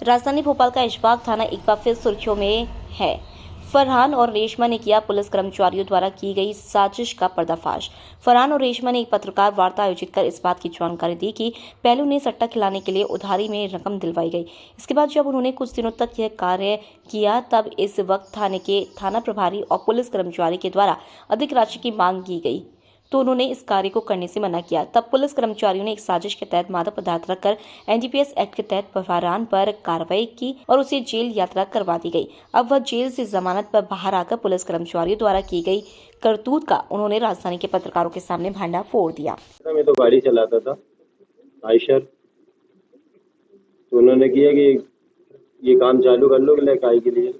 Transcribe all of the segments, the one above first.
राजधानी भोपाल का ऐशबाग थाना एक बार फिर सुर्खियों में है। फरहान और रेशमा ने किया पुलिस कर्मचारियों द्वारा की गई साजिश का पर्दाफाश। फरहान और रेशमा ने एक पत्रकार वार्ता आयोजित कर इस बात की जानकारी दी कि पहले उन्हें सट्टा खिलाने के लिए उधारी में रकम दिलवाई गई। इसके बाद जब उन्होंने कुछ दिनों तक यह कार्य किया तब इस वक्त थाने के थाना प्रभारी और पुलिस कर्मचारी के द्वारा अधिक राशि की मांग की गई तो उन्होंने इस कार्य को करने से मना किया। तब पुलिस कर्मचारियों ने एक साजिश के तहत मादक पदार्थ रखकर एनडीपीएस एक्ट के तहत फरहान पर कार्रवाई की और उसे जेल यात्रा करवा दी गई। अब वह जेल से जमानत पर बाहर आकर पुलिस कर्मचारियों द्वारा की गई करतूत का उन्होंने राजधानी के पत्रकारों के सामने भांडा फोड़ दिया। मैं तो गाड़ी चलाता था आयशर, तो उन्होंने किया कि ये काम चालू कर लो काय के लिए,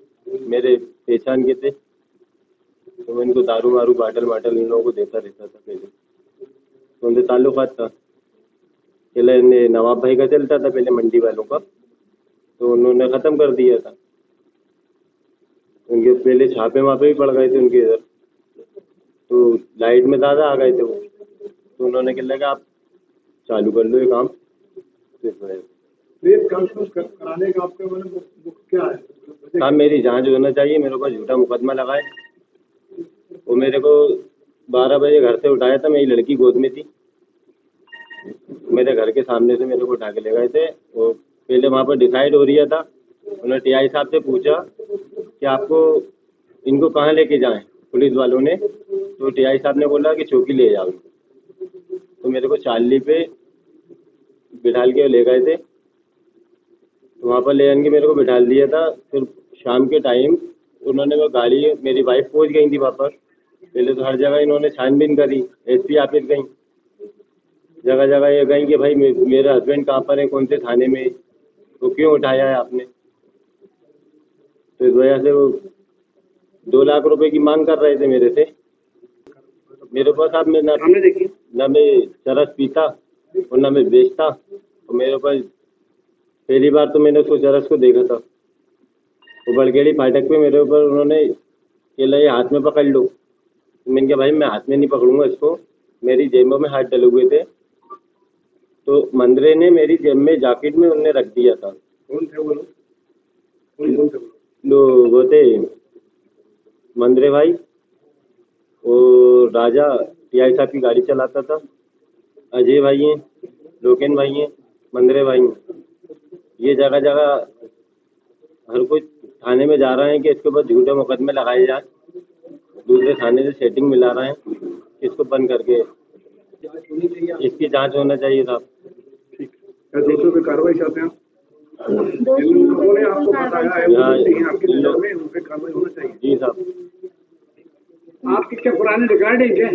मेरे पहचान के थे तो मैं इनको दारू वारू बाटल इन लोगों को देता रहता था। पहले तो उनसे ताल्लुकात था, पहले नवाब भाई का चलता था पहले मंडी वालों का, तो उन्होंने ख़त्म कर दिया था। उनके पहले छापे मापे भी पड़ गए थे उनके इधर, तो लाइट में ज़्यादा आ गए थे वो, तो उन्होंने कहा कि आप चालू कर लो ये काम। कराने का आपका मतलब क्या है? काम मेरी जांच होना चाहिए, मेरे ऊपर झूठा मुकदमा लगाए। वो मेरे को 12 बजे घर से उठाया था, मेरी लड़की गोद में थी, मेरे घर के सामने से मेरे को उठा के ले गए थे। वो पहले वहाँ पर डिसाइड हो रहा था, उन्होंने टीआई साहब से पूछा कि आपको इनको कहाँ लेके जाएं पुलिस वालों ने, तो टीआई साहब ने बोला कि चौकी ले जाओ। तो मेरे को चाली पे बिठाल के ले गए थे, तो वहाँ पर ले जाके मेरे को बिठाल दिया था। फिर शाम के टाइम उन्होंने वो गाड़ी, मेरी वाइफ पहुँच गई थी वहाँ पर। पहले तो हर जगह इन्होंने छानबीन करी, एसपी ऑफिस गई, जगह जगह ये गई कि भाई मेरा हस्बैंड कहाँ पर है, कौन से थाने में, तो क्यों उठाया है आपने। तो इस वजह से वो 2 लाख रुपए की मांग कर रहे थे मेरे से। मेरे पास आप में ना मैं चरस पीता और ना मैं बेचता, और मेरे पास पहली बार तो मैंने उसको चरस को देखा था, वो बड़गेड़ी फाटक पे मेरे ऊपर उन्होंने ये हाथ में पकड़ लो। मैंने कहा भाई मैं हाथ में नहीं पकड़ूंगा इसको, मेरी जेबों में हाथ डले हुए थे। तो मंदरे ने मेरी जेब में जैकेट में उन्होंने रख दिया था। कौन थे वो लोग? वो थे मंदरे भाई और राजा टीआई साहब की गाड़ी चलाता था, अजय भाई हैं, लोकेन भाई हैं, मंदरे भाई हैं। ये जगह जगह हर कोई थाने में जा रहे हैं कि इसके ऊपर झूठे मुकदमे लगाए जाए, दूसरे थाने से सेटिंग मिला रहे हैं, इसको बंद करके इसकी जांच होना चाहिए साहब। दोषियों पे कार्रवाई चाहते हैं लोगों ने आपको बताया है आपके में उन पे कार्रवाई होना चाहिए। जी साहब। आपके क्या पुराने रिकॉर्ड है क्या?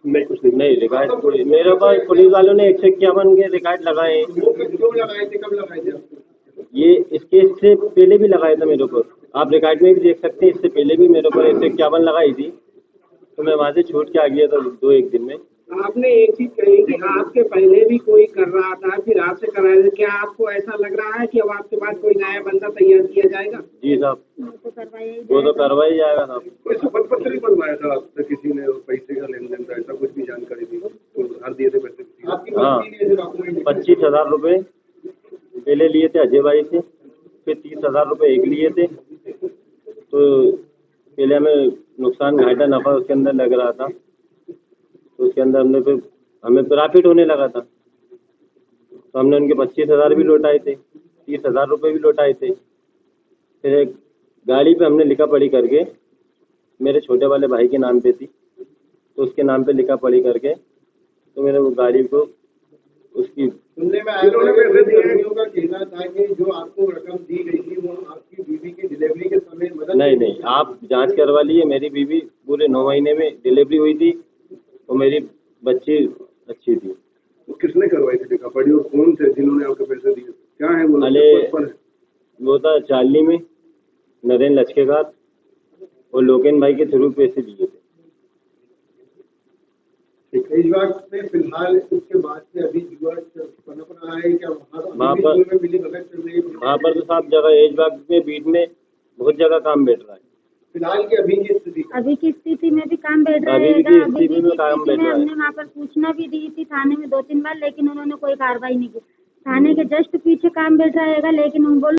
नहीं कुछ नहीं रिकॉर्ड, मेरे पास पुलिस वालों ने 151 के रिकॉर्ड लगाए हैं। क्यों लगाए थे, कब लगाए थे? ये इस केस से पहले भी लगाया था मेरे ऊपर, आप रिकॉर्ड में भी देख सकते हैं। इससे पहले भी मेरे ऊपर 151 लगाई थी, तो मैं वहाँ से छूट के आ गया था 2-1 दिन में। आपने एक चीज कही कि आपके पहले भी कोई कर रहा था, फिर आपसे कराया था। क्या आपको ऐसा लग रहा है कि अब आपके पास कोई नया बंदा तैयार किया जाएगा? जी साहब, वो तो करवाई जाएगा साहब। कोई शपथ पत्र भी बनवाया था आपसे किसी ने, पैसे का लेन देन का ऐसा कुछ भी जानकारी दी? तो उधार दिए थे पैसे? हाँ, 25,000 रुपये पहले लिए थे अजय भाई से, फिर 30,000 रुपये एक लिए थे। तो पहले हमें नुकसान घाटा नफा उसके अंदर लग रहा था, तो उसके अंदर हमें प्रॉफिट होने लगा था, तो हमने उनके 25,000 भी लौटाए थे, 30,000 रुपये भी लौटाए थे। फिर एक गाड़ी पे हमने लिखा पढ़ी करके, मेरे छोटे वाले भाई के नाम पे थी, तो उसके नाम पे लिखा पढ़ी करके तो मैंने वो गाड़ी को उसकी सुनने में आया का कहना था कि जो आपको रकम दी गई थी वो आपकी बीवी की डिलीवरी के समय मदद नहीं, आप जांच करवा लीजिए। मेरी बीवी पूरे 9 महीने में डिलीवरी हुई थी और मेरी बच्ची अच्छी थी। वो किसने करवाई थी लिखा पढ़ी और कौन थे जिन्होंने आपको पैसे दिए? क्या है वो? अले वो था चार्ली में नरेंद्र लचकेगार और लोकेन भाई के थ्रू पैसे दिए थे। में फिलहाल उसके बाद से अभी पनप रहा है क्या? वहाँ पर मिली भगत चल रही है? वहाँ पर तो सब जगह एजबाग में बीच में बहुत जगह काम बैठ रहा है। फिलहाल की अभी की स्थिति में भी काम बैठ रहा है। हमने वहाँ पर सूचना भी दी थी थाने में 2-3 बार, लेकिन उन्होंने कोई कार्रवाई नहीं की। थाने के जस्ट पीछे काम बैठ रहेगा, लेकिन उन बोल